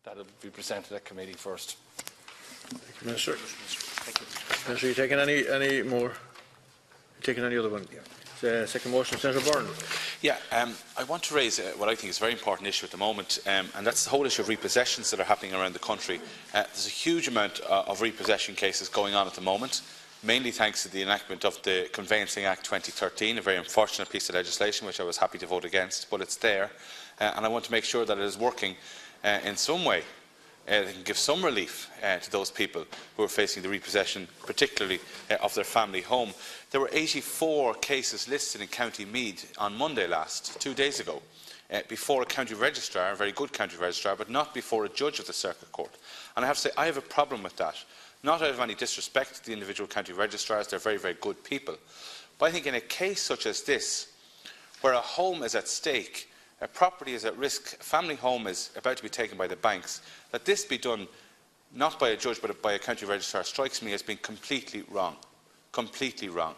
that will be presented at committee first. Thank you, Minister. Thank you. Minister, are you taking any more? Taking any other one? Yeah. Second motion, Senator Byrne. Yeah, I want to raise what I think is a very important issue at the moment, and that's the whole issue of repossessions that are happening around the country. There's a huge amount of repossession cases going on at the moment, mainly thanks to the enactment of the Conveyancing Act 2013, a very unfortunate piece of legislation which I was happy to vote against, but it's there, and I want to make sure that it is working in some way that can give some relief to those people who are facing the repossession, particularly of their family home. There were 84 cases listed in County Meath on Monday last, 2 days ago, before a County Registrar, a very good County Registrar, but not before a judge of the Circuit Court. And I have to say, I have a problem with that. Not out of any disrespect to the individual County Registrars, they're very, very good people. But I think in a case such as this, where a home is at stake, a property is at risk, a family home is about to be taken by the banks, that this be done not by a judge but by a County Registrar strikes me as being completely wrong. Completely wrong.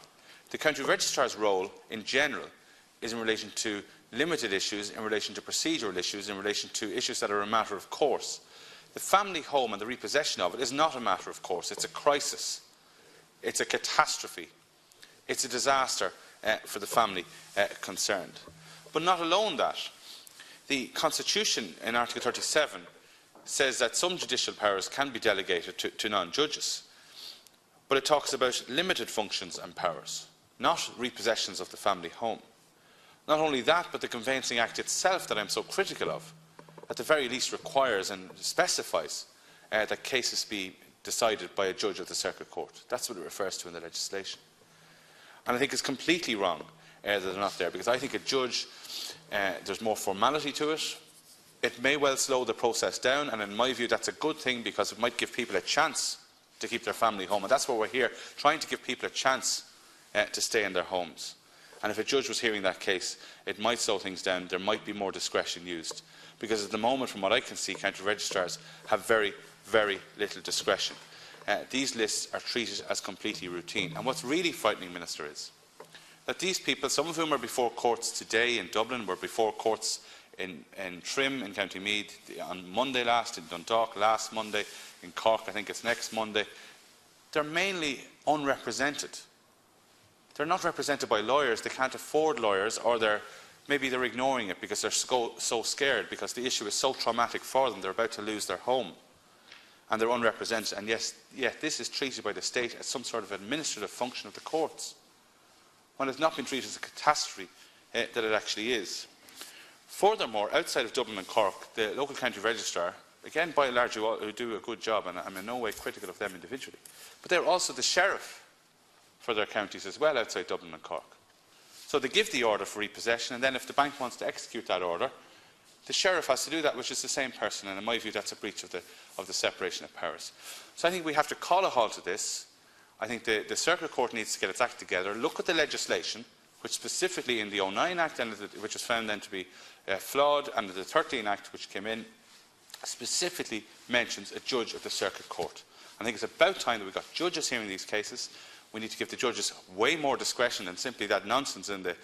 The County Registrar's role in general is in relation to limited issues, in relation to procedural issues, in relation to issues that are a matter of course. The family home and the repossession of it is not a matter of course. It's a crisis. It's a catastrophe. It's a disaster for the family concerned. But not alone that. The Constitution in Article 37 says that some judicial powers can be delegated to non-judges. But it talks about limited functions and powers, not repossessions of the family home. Not only that, but the Conveyancing Act itself that I am so critical of, at the very least requires and specifies that cases be decided by a judge of the Circuit Court. That's what it refers to in the legislation. And I think it's completely wrong that they're not there, because I think a judge, there's more formality to it. It may well slow the process down, and in my view that's a good thing, because it might give people a chance to keep their family home, and that's what we're here, trying to give people a chance to stay in their homes. And if a judge was hearing that case, it might slow things down, there might be more discretion used, because at the moment, from what I can see, County Registrars have very, very little discretion. These lists are treated as completely routine, and what's really frightening, Minister, is that these people, some of whom are before courts today in Dublin, were before courts in Trim in County Meath on Monday last, in Dundalk last Monday, in Cork I think it's next Monday, they're mainly unrepresented. They're not represented by lawyers, they can't afford lawyers, or maybe they're ignoring it because they're so scared, because the issue is so traumatic for them, they're about to lose their home. And they're unrepresented, and yet this is treated by the state as some sort of administrative function of the courts, when it's not been treated as a catastrophe that it actually is. Furthermore, outside of Dublin and Cork, the local county registrar, again by and large who do a good job, and I'm in no way critical of them individually, but they're also the sheriff for their counties as well outside Dublin and Cork. So they give the order for repossession, and then if the bank wants to execute that order, the sheriff has to do that, which is the same person, and in my view that's a breach of the separation of powers. So I think we have to call a halt to this. I think the Circuit Court needs to get its act together, look at the legislation, which specifically in the 09 Act, which was found then to be flawed, and the 13 Act, which came in, specifically mentions a judge of the Circuit Court. I think it's about time that we got judges hearing these cases. We need to give the judges way more discretion than simply that nonsense in the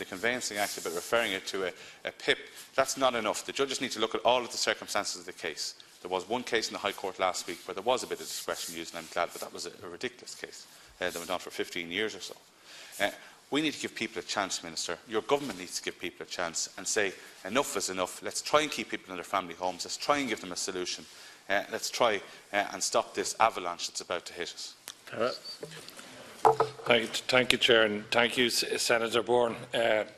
Conveyancing Act about referring it to a PIP. That's not enough. The judges need to look at all of the circumstances of the case. There was one case in the High Court last week where there was a bit of discretion used, and I'm glad, but that was a ridiculous case that went on for 15 years or so. We need to give people a chance, Minister. Your government needs to give people a chance and say enough is enough. Let's try and keep people in their family homes. Let's try and give them a solution. Let's try and stop this avalanche that's about to hit us. Thank you, Chair, and thank you, Senator Byrne.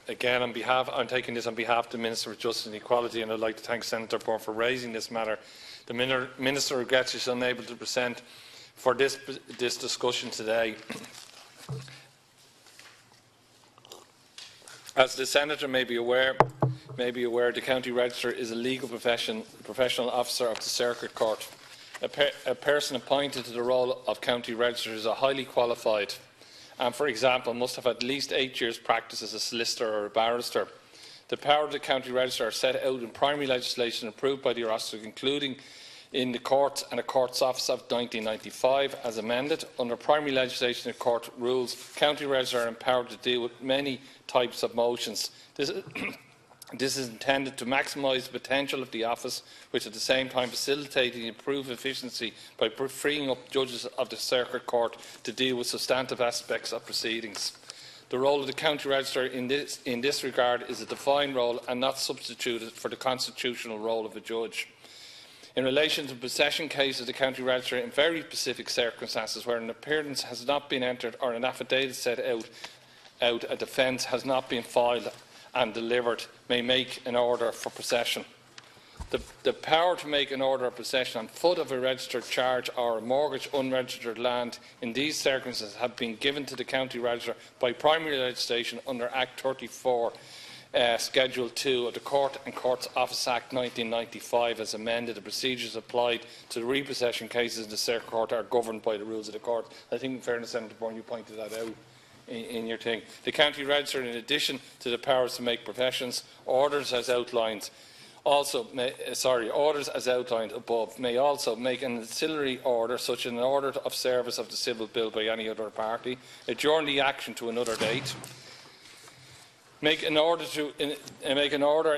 Again, I'm taking this on behalf of the Minister for Justice and Equality, and I'd like to thank Senator Byrne for raising this matter. The Minister regrets he is unable to present for this discussion today. As the Senator may be aware, the County Registrar is a legal professional officer of the Circuit Court. A person appointed to the role of County Registrar is highly qualified and, for example, must have at least 8 years' practice as a solicitor or a barrister. The power of the County Registrar are set out in primary legislation approved by the Eurostat, including in the Courts and the Courts Office of 1995 as amended. Under primary legislation and court rules, County Registrars are empowered to deal with many types of motions. This is intended to maximise the potential of the office, which at the same time facilitating improved efficiency by freeing up judges of the Circuit Court to deal with substantive aspects of proceedings. The role of the County Registrar in this regard is a defined role and not substituted for the constitutional role of a judge. In relation to possession cases, the County Registrar, in very specific circumstances where an appearance has not been entered or an affidavit set out a defence has not been filed and delivered, may make an order for possession. The power to make an order of possession on foot of a registered charge or a mortgage unregistered land in these circumstances have been given to the County Registrar by primary legislation under Act 34, Schedule 2 of the Court and Courts Office Act 1995 as amended. The procedures applied to the repossession cases in the Circuit Court are governed by the rules of the Court. I think, in fairness, Senator Byrne, you pointed that out in your thing. The County Registrar, in addition to the powers to make professions, orders as outlined above, may also make an ancillary order, such as an order of service of the civil bill by any other party, adjourn the action to another date, make an order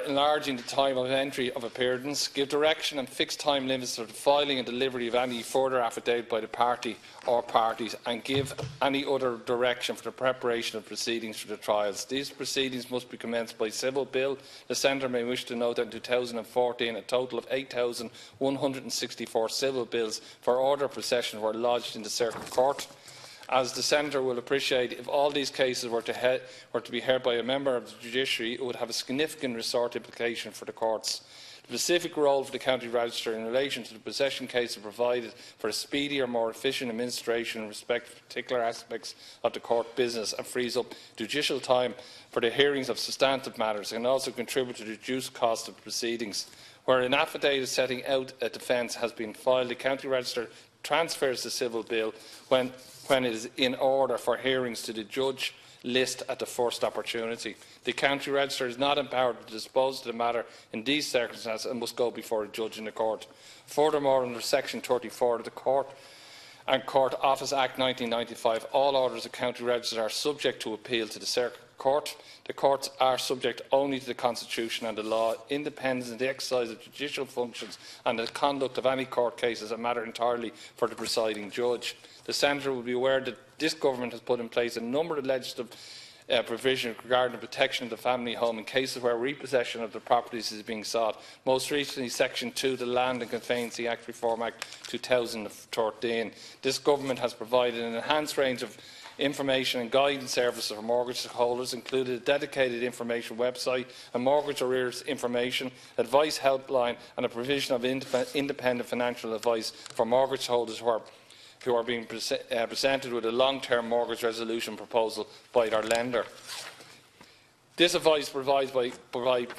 enlarging the time of entry of appearance, give direction and fixed time limits for the filing and delivery of any further affidavit by the party or parties, and give any other direction for the preparation of proceedings for the trials. These proceedings must be commenced by civil bill. The Senator may wish to note that in 2014 a total of 8,164 civil bills for order of possession were lodged in the Circuit Court. As the Senator will appreciate, if all these cases were to be heard by a member of the judiciary, it would have a significant resort implication for the courts. The specific role for the County Registrar in relation to the possession cases provided for a speedier, more efficient administration in respect of particular aspects of the court business and frees up judicial time for the hearings of substantive matters, and also contribute to the reduced cost of proceedings. Where an affidavit setting out a defence has been filed, the County Registrar transfers the civil bill when it is in order for hearings to the judge list at the first opportunity. The County Registrar is not empowered to dispose of the matter in these circumstances and must go before a judge in the court. Furthermore, under Section 34 of the Court and Court Office Act 1995, all orders of County Registrar are subject to appeal to the Circuit Court. The courts are subject only to the Constitution and the law. Independence in the exercise of judicial functions and the conduct of any court case is a matter entirely for the presiding judge. The Senator will be aware that this Government has put in place a number of legislative provisions regarding the protection of the family home in cases where repossession of the properties is being sought. Most recently, Section 2 of the Land and Conveyancing Act Reform Act 2013. This Government has provided an enhanced range of information and guidance services for mortgage holders, including a dedicated information website, a mortgage arrears information, advice helpline and a provision of independent financial advice for mortgage holders who are being presented with a long-term mortgage resolution proposal by their lender. This advice provides by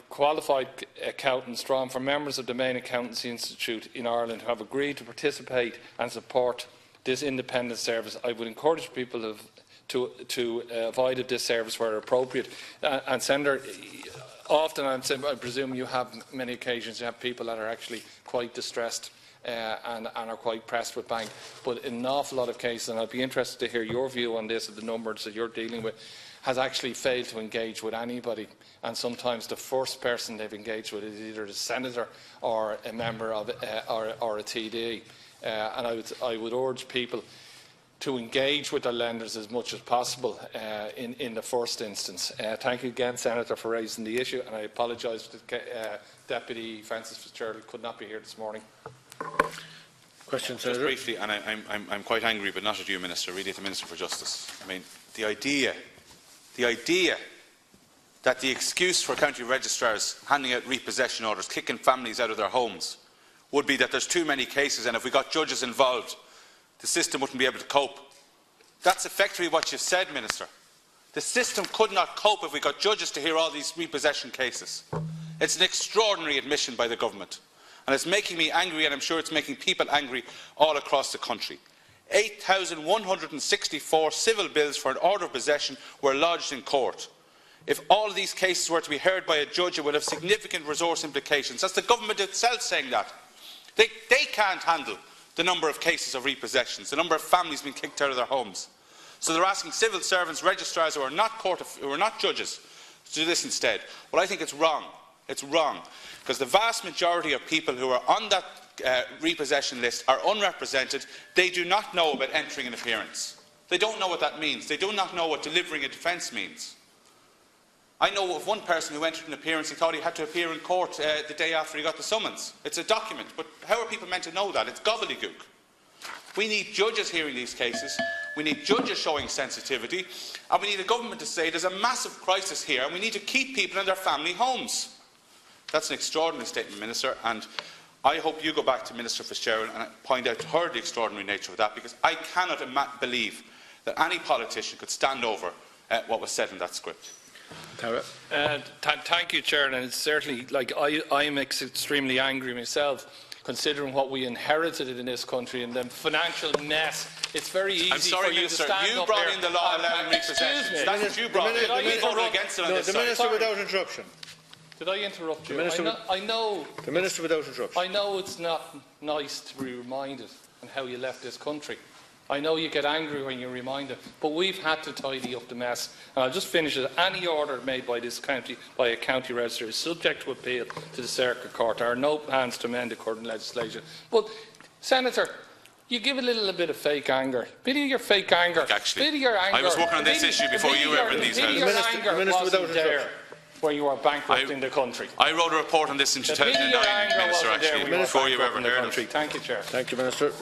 qualified accountants drawn from members of the main accountancy institute in Ireland who have agreed to participate and support this independent service. I would encourage people to avoid this service where appropriate. And Senator, often I presume you have many occasions you have people that are actually quite distressed and are quite pressed with bank. But in an awful lot of cases, and I'd be interested to hear your view on this, of the numbers that you're dealing with, has actually failed to engage with anybody. And sometimes the first person they've engaged with is either the Senator or a member of or a TD. And I would urge people to engage with their lenders as much as possible in the first instance. Thank you again, Senator, for raising the issue, and I apologise that Deputy Francis Fitzgerald could not be here this morning. Question, just Senator. briefly, and I'm quite angry, but not at you, Minister, really at the Minister for Justice. I mean, the idea that the excuse for county registrars handing out repossession orders, kicking families out of their homes, would be that there's too many cases and if we got judges involved, the system wouldn't be able to cope. That's effectively what you've said, Minister. The system could not cope if we got judges to hear all these repossession cases. It's an extraordinary admission by the government. And it's making me angry, and I'm sure it's making people angry all across the country. 8,164 civil bills for an order of possession were lodged in court. If all of these cases were to be heard by a judge, it would have significant resource implications. That's the government itself saying that. They can't handle the number of cases of repossessions, the number of families being kicked out of their homes. So they're asking civil servants, registrars who are not judges, to do this instead. Well, I think it's wrong. It's wrong, because the vast majority of people who are on that repossession list are unrepresented. They do not know about entering an appearance. They don't know what that means. They do not know what delivering a defence means. I know of one person who entered an appearance and thought he had to appear in court the day after he got the summons. It's a document, but how are people meant to know that? It's gobbledygook. We need judges hearing these cases, we need judges showing sensitivity, and we need a government to say there's a massive crisis here and we need to keep people in their family homes. That's an extraordinary statement, Minister, and I hope you go back to Minister Fitzgerald and point out to her the extraordinary nature of that, because I cannot believe that any politician could stand over what was said in that script. Thank you, Chair. And it's certainly, like, I'm extremely angry myself, considering what we inherited in this country and the financial mess. It's very easy for you Minister, to stand you up brought here. in the law allowing repossessions. That's what you brought in. We voted against it on this The side. Minister without interruption. Did I interrupt you? I know. The Minister without interruption. I know it's not nice to be reminded on how you left this country. I know you get angry when you're reminded, but we've had to tidy up the mess. And I'll just finish it. Any order made by this county, by a county registrar, is subject to appeal to the Circuit Court. There are no plans to amend the current legislation. But, Senator, you give a little bit of fake anger. Bit of your fake anger. Actually, bit of your anger. I was working on this issue before you were in these houses. The Minister wasn't there when you were bankrupting the country. I wrote a report on this in 2009, Minister, actually, before you ever heard of it. Thank you, Chair. Thank you, Minister.